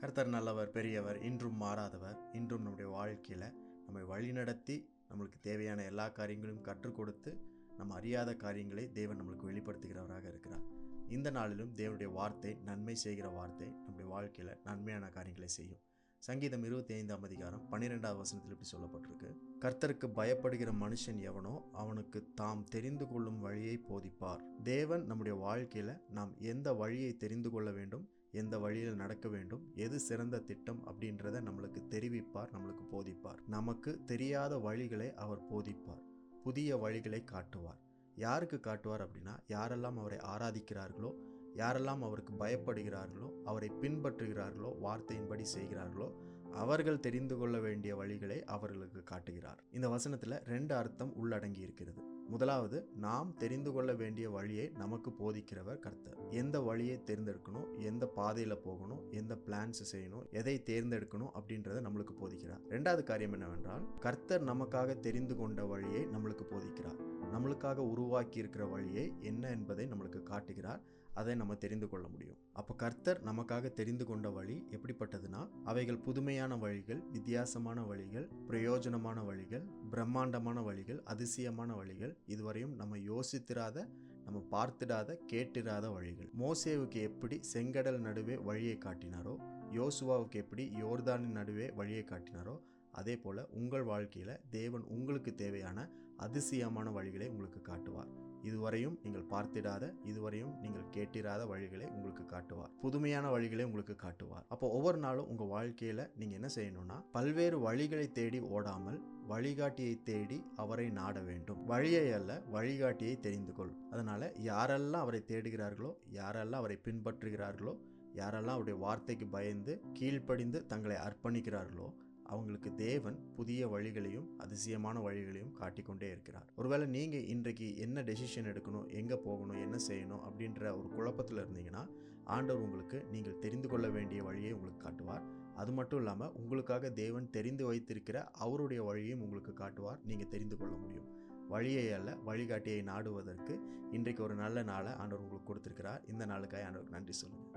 கர்த்தர் நல்லவர், பெரியவர், இன்றும் மாறாதவர். இன்றும் நம்முடைய வாழ்க்கையில் நம்மை வழிநடத்தி நம்மளுக்கு தேவையான எல்லா காரியங்களையும் கற்றுக் கொடுத்து நம்ம அறியாத காரியங்களை தேவன் நம்மளுக்கு வெளிப்படுத்துகிறவராக இருக்கிறார். இந்த நாளிலும் தேவனுடைய வார்த்தை நன்மை செய்கிற வார்த்தை நம்முடைய வாழ்க்கையில் நன்மையான காரியங்களை செய்யும். சங்கீதம் 25 12 வசனத்தில் இப்படி சொல்லப்பட்டிருக்கு: கர்த்தருக்கு பயப்படுகிற மனுஷன் எவனோ அவனுக்கு தாம் தெரிந்து கொள்ளும் வழியை போதிப்பார். தேவன் நம்முடைய வாழ்க்கையில் நாம் எந்த வழியை தெரிந்து கொள்ள வேண்டும், எந்த வழியில் நடக்க வேண்டும், எது சிறந்த திட்டம் அப்படின்றத நம்மளுக்கு தெரிவிப்பார், நம்மளுக்கு போதிப்பார். நமக்கு தெரியாத வழிகளை அவர் போதிப்பார், புதிய வழிகளை காட்டுவார். யாருக்கு காட்டுவார் அப்படின்னா, யாரெல்லாம் அவரை ஆராதிக்கிறார்களோ, யாரெல்லாம் அவருக்கு பயப்படுகிறார்களோ, அவரை பின்பற்றுகிறார்களோ, வார்த்தையின்படி செய்கிறார்களோ, அவர்கள் தெரிந்து கொள்ள வேண்டிய வழிகளை அவர்களுக்கு காட்டுகிறார். இந்த வசனத்தில் 2 அர்த்தம் உள்ளடங்கி இருக்கிறது. முதலாவது, நாம் தெரிந்து கொள்ள வேண்டிய வழியை நமக்கு போதிக்கிறவர் கர்த்தர். எந்த வழியை தேர்ந்தெடுக்கணும், எந்த பாதையில் போகணும், எந்த பிளான்ஸ் செய்யணும், எதை தேர்ந்தெடுக்கணும் அப்படின்றத நம்மளுக்கு போதிக்கிறார். 2வது காரியம் என்னவென்றால், கர்த்தர் நமக்காக தெரிந்து கொண்ட வழியை நம்மளுக்கு போதிக்கிறார். நம்மளுக்காக உருவாக்கி இருக்கிற வழியை என்ன என்பதை நம்மளுக்கு காட்டுகிறார். அதை நம்ம தெரிந்து கொள்ள முடியும். அப்போ கர்த்தர் நமக்காக தெரிந்து கொண்ட வழி எப்படிப்பட்டதுன்னா, அவைகள் புதுமையான வழிகள், வித்தியாசமான வழிகள், பிரயோஜனமான வழிகள், பிரம்மாண்டமான வழிகள், அதிசயமான வழிகள், இதுவரையும் நம்ம யோசித்திராத, நம்ம பார்த்திடாத, கேட்டிராத வழிகள். மோசேவுக்கு எப்படி செங்கடல் நடுவே வழியை காட்டினாரோ, யோசுவாவுக்கு எப்படி யோர்தானின் நடுவே வழியை காட்டினாரோ, அதே போல் உங்கள் வாழ்க்கையில் தேவன் உங்களுக்கு தேவையான அதிசயமான வழிகளை உங்களுக்கு காட்டுவார். இதுவரையும் நீங்கள் பார்த்திடாத, இதுவரையும் நீங்கள் கேட்டிராத வழிகளை உங்களுக்கு காட்டுவார். புதுமையான வழிகளை உங்களுக்கு காட்டுவார். அப்போ ஒவ்வொரு நாளும் உங்கள் வாழ்க்கையில் நீங்கள் என்ன செய்யணும்னா, பல்வேறு வழிகளை தேடி ஓடாமல் வழிகாட்டியை தேடி அவரை நாட வேண்டும். வழியை அல்ல, வழிகாட்டியை தெரிந்து கொள். அதனால யாரெல்லாம் அவரை தேடுகிறார்களோ, யாரெல்லாம் அவரை பின்பற்றுகிறார்களோ, யாரெல்லாம் அவருடைய வார்த்தைக்கு பயந்து கீழ்ப்படிந்து தங்களை அர்ப்பணிக்கிறார்களோ, அவங்களுக்கு தேவன் புதிய வழிகளையும் அதிசயமான வழிகளையும் காட்டிக்கொண்டே இருக்கிறார். ஒருவேளை நீங்கள் இன்றைக்கு என்ன டெசிஷன் எடுக்கணும், எங்கே போகணும், என்ன செய்யணும் அப்படின்ற ஒரு குழப்பத்தில் இருந்தீங்கன்னா, ஆண்டவர் உங்களுக்கு நீங்கள் தெரிந்து கொள்ள வேண்டிய வழியை உங்களுக்கு காட்டுவார். அது மட்டும் இல்லாமல் உங்களுக்காக தேவன் தெரிந்து வைத்திருக்கிற அவருடைய வழியையும் உங்களுக்கு காட்டுவார். நீங்கள் தெரிந்து கொள்ள முடியும். வழியை அல்ல, வழிகாட்டியை நாடுவதற்கு இன்றைக்கு ஒரு நல்ல நாளை ஆண்டவர் உங்களுக்கு கொடுத்திருக்கிறார். இந்த நாளுக்காக ஆண்டவருக்கு நன்றி சொல்லுங்கள்.